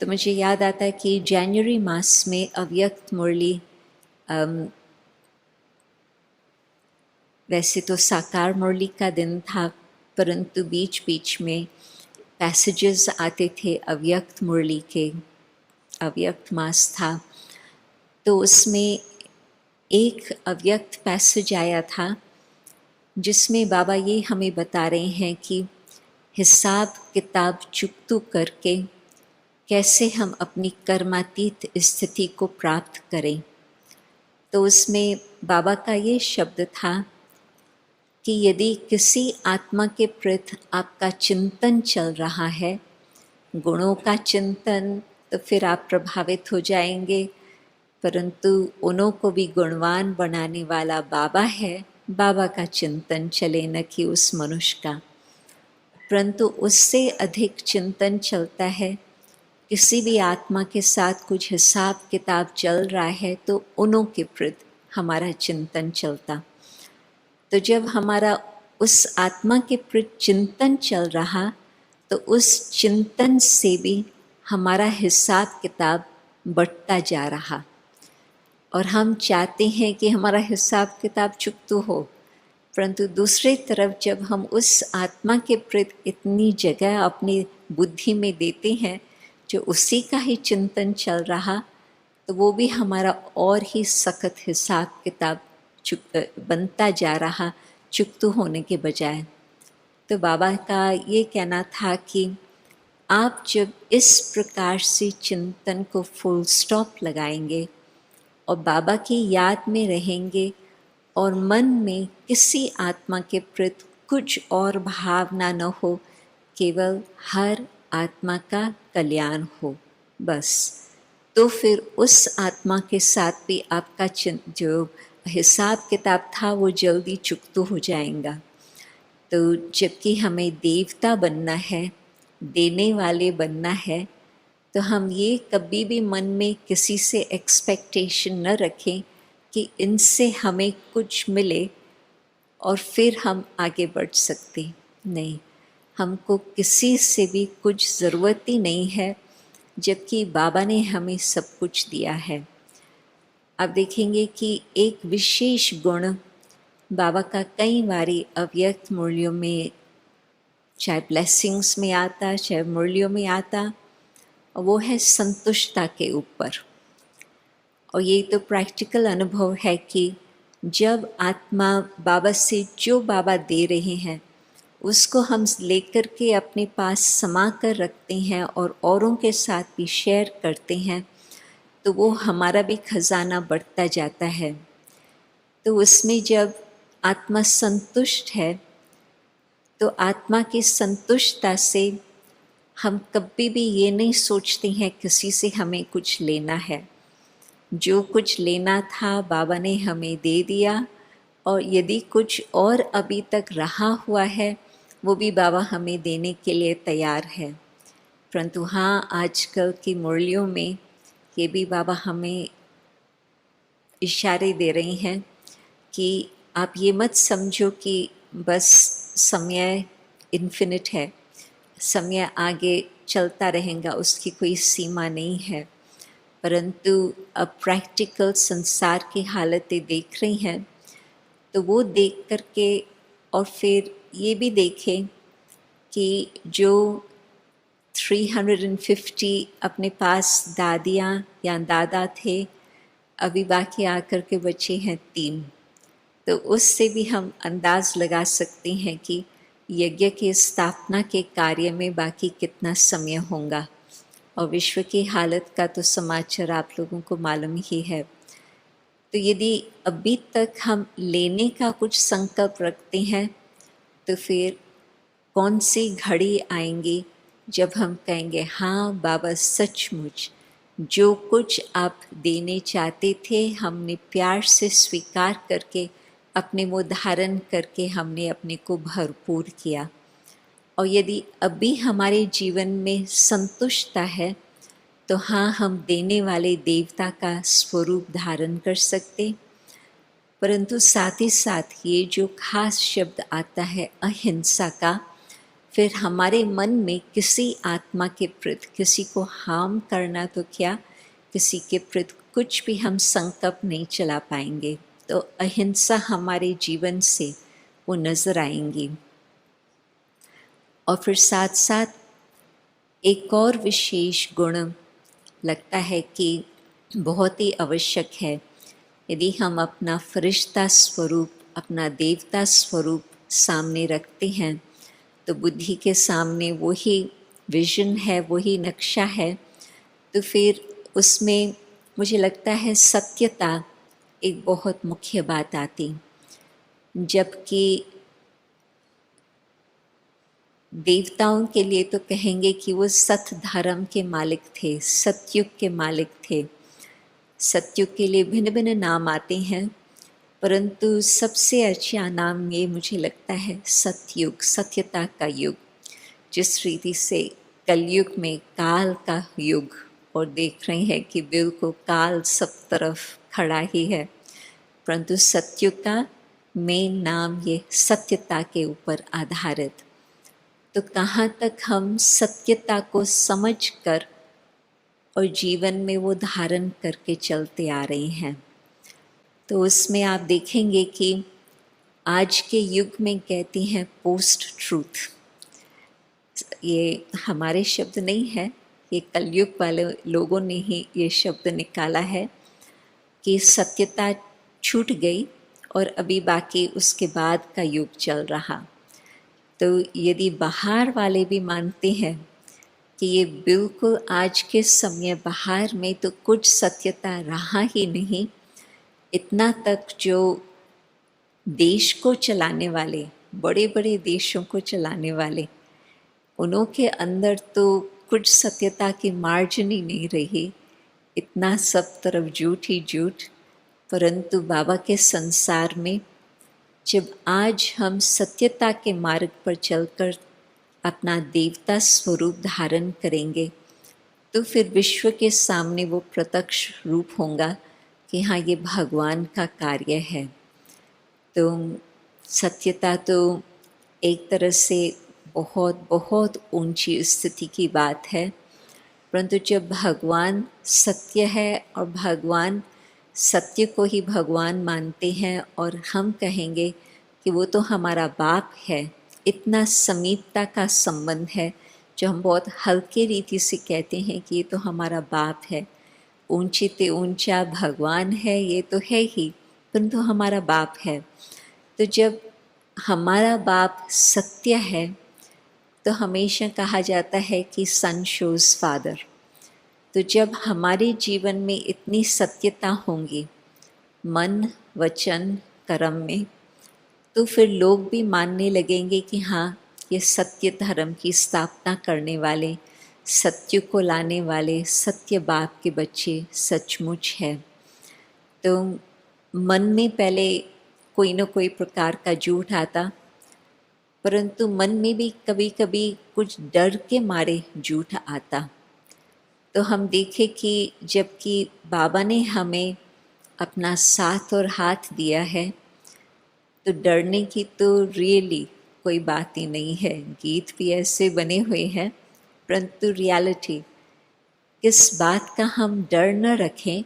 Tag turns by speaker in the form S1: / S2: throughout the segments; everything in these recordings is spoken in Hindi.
S1: तो मुझे याद आता है कि जनवरी मास में अव्यक्त मुरली वैसे तो साकार मुरली का दिन था, परंतु बीच बीच में पैसेजेस आते थे अव्यक्त मुरली के। अव्यक्त मास था तो उसमें एक अव्यक्त पैसेज आया था जिसमें बाबा ये हमें बता रहे हैं कि हिसाब किताब चुकतू करके कैसे हम अपनी कर्मातीत स्थिति को प्राप्त करें। तो उसमें बाबा का ये शब्द था कि यदि किसी आत्मा के प्रति आपका चिंतन चल रहा है, गुणों का चिंतन, तो फिर आप प्रभावित हो जाएंगे, परंतु उन्हों को भी गुणवान बनाने वाला बाबा है। बाबा का चिंतन चले, न कि उस मनुष्य का। परंतु उससे अधिक चिंतन चलता है, किसी भी आत्मा के साथ कुछ हिसाब किताब चल रहा है तो उन्हों के प्रति हमारा चिंतन चलता। तो जब हमारा उस आत्मा के प्रति चिंतन चल रहा तो उस चिंतन से भी हमारा हिसाब किताब बढ़ता जा रहा, और हम चाहते हैं कि हमारा हिसाब किताब चुकतू हो। परंतु दूसरी तरफ जब हम उस आत्मा के प्रति इतनी जगह अपनी बुद्धि में देते हैं जो उसी का ही चिंतन चल रहा, तो वो भी हमारा और ही सख्त हिसाब किताब बनता जा रहा, चुकतू होने के बजाय। तो बाबा का ये कहना था कि आप जब इस प्रकार से चिंतन को फुल स्टॉप लगाएंगे और बाबा की याद में रहेंगे और मन में किसी आत्मा के प्रति कुछ और भावना न हो, केवल हर आत्मा का कल्याण हो बस, तो फिर उस आत्मा के साथ भी आपका जो हिसाब किताब था वो जल्दी चुकतू हो जाएगा। तो जबकि हमें देवता बनना है, देने वाले बनना है, तो हम ये कभी भी मन में किसी से एक्सपेक्टेशन न रखें कि इनसे हमें कुछ मिले और फिर हम आगे बढ़ सकते। नहीं, हमको किसी से भी कुछ ज़रूरत ही नहीं है, जबकि बाबा ने हमें सब कुछ दिया है। आप देखेंगे कि एक विशेष गुण बाबा का कई बारी अव्यक्त मुरलियों में, चाहे ब्लेसिंग्स में आता, चाहे मुरलियों में आता, वो है संतुष्टता के ऊपर। और ये तो प्रैक्टिकल अनुभव है कि जब आत्मा बाबा से जो बाबा दे रहे हैं उसको हम लेकर के अपने पास समा कर रखते हैं और औरों के साथ भी शेयर करते हैं, तो वो हमारा भी खजाना बढ़ता जाता है। तो उसमें जब आत्मा संतुष्ट है तो आत्मा की संतुष्टता से हम कभी भी ये नहीं सोचते हैं किसी से हमें कुछ लेना है। जो कुछ लेना था बाबा ने हमें दे दिया, और यदि कुछ और अभी तक रहा हुआ है वो भी बाबा हमें देने के लिए तैयार है। परंतु हाँ, आजकल की मुरलियों में ये भी बाबा हमें इशारे दे रही हैं कि आप ये मत समझो कि बस समय इन्फिनिट है, समय आगे चलता रहेगा, उसकी कोई सीमा नहीं है। परंतु अब प्रैक्टिकल संसार की हालतें देख रही हैं, तो वो देख करके और फिर ये भी देखें कि जो 350 अपने पास दादियाँ या दादा थे, अभी बाकी आकर के बचे हैं 3। तो उससे भी हम अंदाज़ लगा सकते हैं कि यज्ञ की स्थापना के कार्य में बाकी कितना समय होगा। और विश्व की हालत का तो समाचार आप लोगों को मालूम ही है। तो यदि अभी तक हम लेने का कुछ संकल्प रखते हैं, तो फिर कौन सी घड़ी आएंगी जब हम कहेंगे हाँ बाबा, सचमुच जो कुछ आप देने चाहते थे हमने प्यार से स्वीकार करके अपने मुँह धारण करके हमने अपने को भरपूर किया। और यदि अभी हमारे जीवन में संतुष्टता है, तो हाँ, हम देने वाले देवता का स्वरूप धारण कर सकते। परंतु साथ ही साथ ये जो खास शब्द आता है अहिंसा का, फिर हमारे मन में किसी आत्मा के प्रति, किसी को हार्म करना तो क्या, किसी के प्रति कुछ भी हम संकल्प नहीं चला पाएंगे। तो अहिंसा हमारे जीवन से वो नज़र आएंगी। और फिर साथ साथ एक और विशेष गुण लगता है कि बहुत ही आवश्यक है। यदि हम अपना फरिश्ता स्वरूप, अपना देवता स्वरूप सामने रखते हैं, तो बुद्धि के सामने वही विजन है, वही नक्शा है, तो फिर उसमें मुझे लगता है सत्यता एक बहुत मुख्य बात आती। जबकि देवताओं के लिए तो कहेंगे कि वो सत धर्म के मालिक थे, सतयुग के मालिक थे। सतयुग के लिए भिन्न भिन्न नाम आते हैं, परंतु सबसे अच्छा नाम ये मुझे लगता है सतयुग, सत्यता का युग। जिस रीति से कलयुग में काल का युग, और देख रहे हैं कि बिल्कुल काल सब तरफ खड़ा ही है, परंतु सतयुग का मेन नाम ये सत्यता के ऊपर आधारित। तो कहाँ तक हम सत्यता को समझकर और जीवन में वो धारण करके चलते आ रहे हैं। तो उसमें आप देखेंगे कि आज के युग में कहती हैं पोस्ट ट्रूथ। ये हमारे शब्द नहीं है, ये कलयुग वाले लोगों ने ही ये शब्द निकाला है कि सत्यता छूट गई और अभी बाकी उसके बाद का युग चल रहा। तो यदि बाहर वाले भी मानते हैं कि ये बिल्कुल आज के समय बाहर में तो कुछ सत्यता रहा ही नहीं, इतना तक जो देश को चलाने वाले, बड़े बड़े देशों को चलाने वाले, उन्हों के अंदर तो कुछ सत्यता की मार्जिन ही नहीं रही, इतना सब तरफ झूठ ही झूठ। परंतु बाबा के संसार में जब आज हम सत्यता के मार्ग पर चलकर अपना देवता स्वरूप धारण करेंगे, तो फिर विश्व के सामने वो प्रत्यक्ष रूप होगा कि हाँ, ये भगवान का कार्य है। तो सत्यता तो एक तरह से बहुत बहुत ऊंची स्थिति की बात है, परंतु जब भगवान सत्य है और भगवान सत्य को ही भगवान मानते हैं और हम कहेंगे कि वो तो हमारा बाप है, इतना समीपता का संबंध है जो हम बहुत हल्के रीति से कहते हैं कि ये तो हमारा बाप है। ऊंची ते ऊंचा भगवान है, ये तो है ही, परंतु हमारा बाप है। तो जब हमारा बाप सत्य है तो हमेशा कहा जाता है कि सन शोज फादर। तो जब हमारे जीवन में इतनी सत्यता होंगी मन वचन कर्म में, तो फिर लोग भी मानने लगेंगे कि हाँ, ये सत्य धर्म की स्थापना करने वाले, सत्य को लाने वाले सत्य बाप के बच्चे सचमुच है। तो मन में पहले कोई न कोई प्रकार का झूठ आता, परंतु मन में भी कभी कभी कुछ डर के मारे झूठ आता। तो हम देखें कि जबकि बाबा ने हमें अपना साथ और हाथ दिया है, तो डरने की तो रियली कोई बात ही नहीं है। गीत भी ऐसे बने हुए हैं, परंतु रियलिटी किस बात का हम डर न रखें,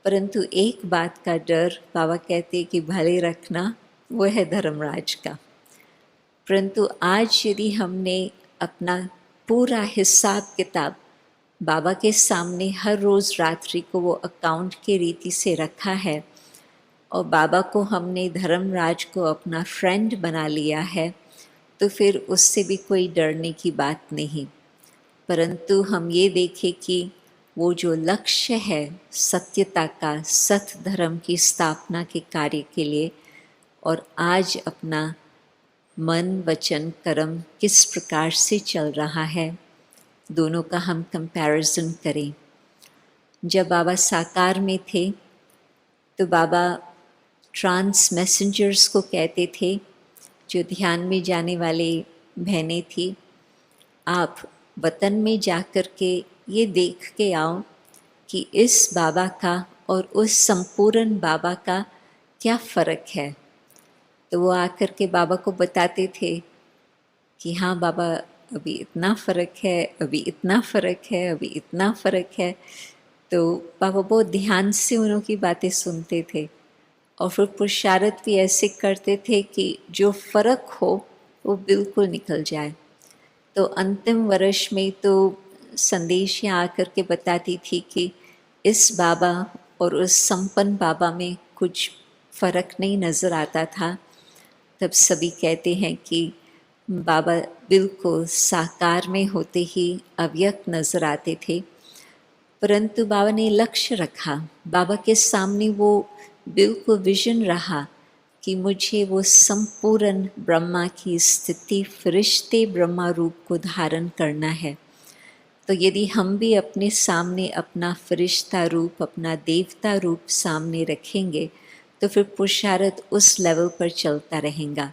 S1: परंतु एक बात का डर बाबा कहते कि भले रखना, वो है धर्मराज का। परंतु आज यदि हमने अपना पूरा हिसाब किताब बाबा के सामने हर रोज़ रात्रि को वो अकाउंट के रीति से रखा है और बाबा को हमने धर्मराज को अपना फ्रेंड बना लिया है, तो फिर उससे भी कोई डरने की बात नहीं। परंतु हम ये देखें कि वो जो लक्ष्य है सत्यता का, सत धर्म की स्थापना के कार्य के लिए, और आज अपना मन वचन कर्म किस प्रकार से चल रहा है, दोनों का हम कंपैरिजन करें। जब बाबा साकार में थे तो बाबा ट्रांस मैसेंजर्स को कहते थे, जो ध्यान में जाने वाले बहनें थी, आप वतन में जाकर के ये देख के आओ कि इस बाबा का और उस संपूर्ण बाबा का क्या फ़र्क है। तो वो आकर के बाबा को बताते थे कि हाँ बाबा, अभी इतना फ़र्क है, अभी इतना फ़र्क है, अभी इतना फ़र्क है। तो बाबा बहुत ध्यान से उन्हों की बातें सुनते थे और फिर पुरुषारत भी ऐसे करते थे कि जो फ़र्क हो वो बिल्कुल निकल जाए। तो अंतिम वर्ष में तो संदेश यहाँ आकर के बताती थी कि इस बाबा और उस संपन्न बाबा में कुछ फ़र्क नहीं नज़र आता था। तब सभी कहते हैं कि बाबा बिल्कुल साकार में होते ही अव्यक्त नज़र आते थे, परंतु बाबा ने लक्ष्य रखा। बाबा के सामने वो बिल्कुल विजन रहा कि मुझे वो संपूर्ण ब्रह्मा की स्थिति फरिश्ते ब्रह्मा रूप को धारण करना है। तो यदि हम भी अपने सामने अपना फरिश्ता रूप, अपना देवता रूप सामने रखेंगे तो फिर पुरुषार्थ उस लेवल पर चलता रहेगा।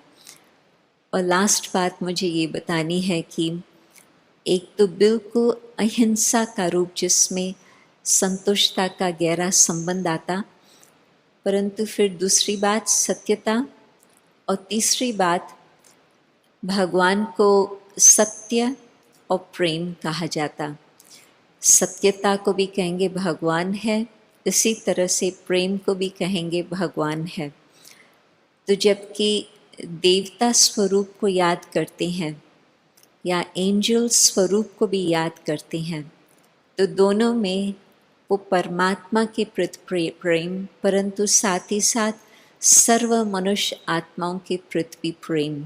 S1: और लास्ट बात मुझे ये बतानी है कि एक तो बिल्कुल अहिंसा का रूप जिसमें संतुष्टता का गहरा संबंध आता, परंतु फिर दूसरी बात सत्यता, और तीसरी बात भगवान को सत्य और प्रेम कहा जाता। सत्यता को भी कहेंगे भगवान है, इसी तरह से प्रेम को भी कहेंगे भगवान है। तो जबकि देवता स्वरूप को याद करते हैं या एंजल स्वरूप को भी याद करते हैं, तो दोनों में वो परमात्मा के प्रति प्रेम, परंतु साथ ही साथ सर्व मनुष्य आत्माओं के प्रति भी प्रेम।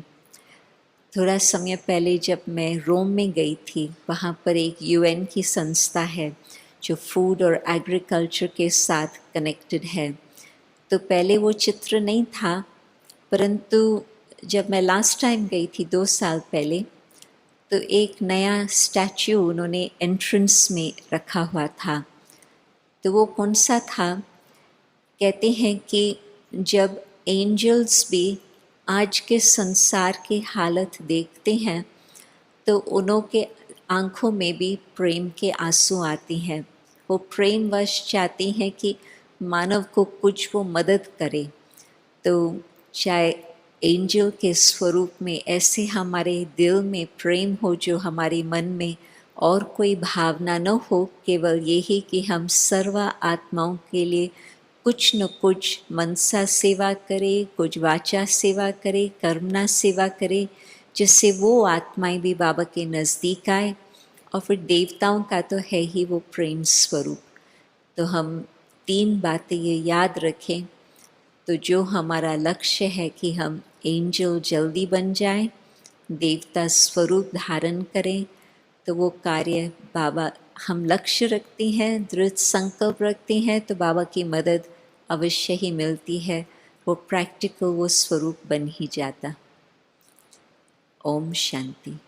S1: थोड़ा समय पहले जब मैं रोम में गई थी, वहाँ पर एक यूएन की संस्था है जो फूड और एग्रीकल्चर के साथ कनेक्टेड है। तो पहले वो चित्र नहीं था, परंतु जब मैं लास्ट टाइम गई थी 2 साल पहले, तो एक नया स्टैच्यू उन्होंने एंट्रेंस में रखा हुआ था। तो वो कौन सा था? कहते हैं कि जब एंजल्स भी आज के संसार की हालत देखते हैं तो उन्हों के आँखों में भी प्रेम के आंसू आते हैं। वो प्रेमवश चाहते हैं कि मानव को कुछ वो मदद करे। तो चाहे एंजल के स्वरूप में ऐसे हमारे दिल में प्रेम हो, जो हमारे मन में और कोई भावना न हो, केवल यही कि हम सर्व आत्माओं के लिए कुछ न कुछ मनसा सेवा करें, कुछ वाचा सेवा करें, कर्मना सेवा करें, जिससे वो आत्माएं भी बाबा के नज़दीक आए। और फिर देवताओं का तो है ही वो प्रेम स्वरूप। तो हम 3 बातें ये याद रखें, तो जो हमारा लक्ष्य है कि हम एंजल जल्दी बन जाएं, देवता स्वरूप धारण करें, तो वो कार्य बाबा, हम लक्ष्य रखते हैं, दृढ़ संकल्प रखते हैं, तो बाबा की मदद अवश्य ही मिलती है। वो प्रैक्टिकल वो स्वरूप बन ही जाता। ओम शांति।